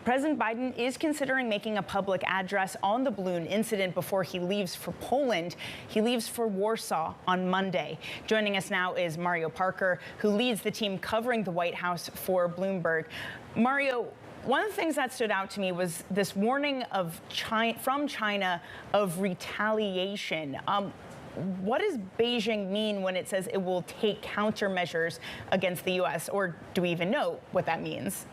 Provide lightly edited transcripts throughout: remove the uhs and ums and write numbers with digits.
President Biden is considering making a public address on the balloon incident before he leaves for Poland. He leaves for Warsaw on Monday. Joining us now is Mario Parker, who leads the team covering the White House for Bloomberg. Mario, one of the things that stood out to me was this warning from China of retaliation. What does Beijing mean when it says it will take countermeasures against the U.S., or do we even know what that means?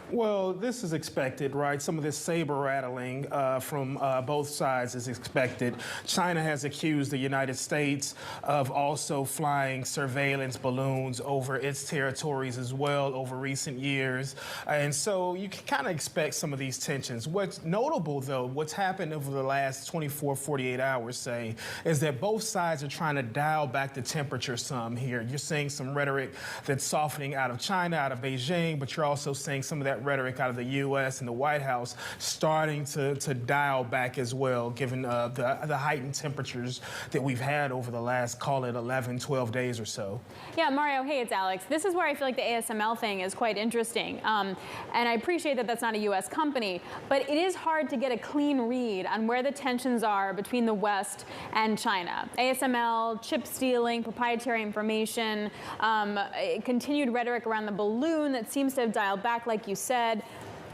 Well, this is expected, right? Some of this saber rattling from both sides is expected. China has accused the United States of also flying surveillance balloons over its territories as well over recent years. And so you can kind of expect some of these tensions. What's notable, though, what's happened over the last 24, 48 hours, say, is that both sides are trying to dial back the temperature some here. You're seeing some rhetoric that's softening out of China, out of Beijing, but you're also seeing some of that rhetoric out of the U.S. and the White House starting to dial back as well, given the heightened temperatures that we've had over the last, call it 11, 12 days or so. Yeah, Mario, hey, it's Alex. This is where I feel like the ASML thing is quite interesting. And I appreciate that that's not a U.S. company, but it is hard to get a clean read on where the tensions are between the West and China. ASML, chip stealing, proprietary information, continued rhetoric around the balloon that seems to have dialed back, like you said.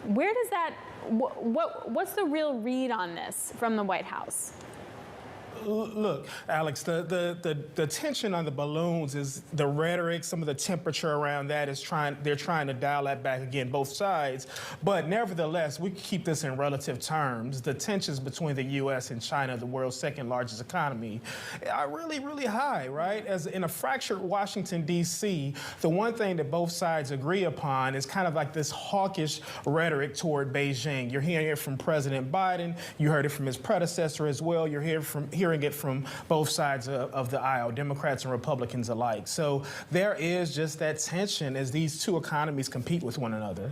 Where does that, what's the real read on this from the White House? Look, Alex, the tension on the balloons is the rhetoric, some of the temperature around that is they're trying to dial that back again, both sides. But nevertheless, we keep this in relative terms. The tensions between the U.S. and China, the world's second largest economy, are really, really high, right? As in a fractured Washington, D.C., the one thing that both sides agree upon is kind of like this hawkish rhetoric toward Beijing. You're hearing it from President Biden. You heard it from his predecessor as well. You're hearing it from both sides of the aisle, Democrats and Republicans alike. So there is just that tension as these two economies compete with one another.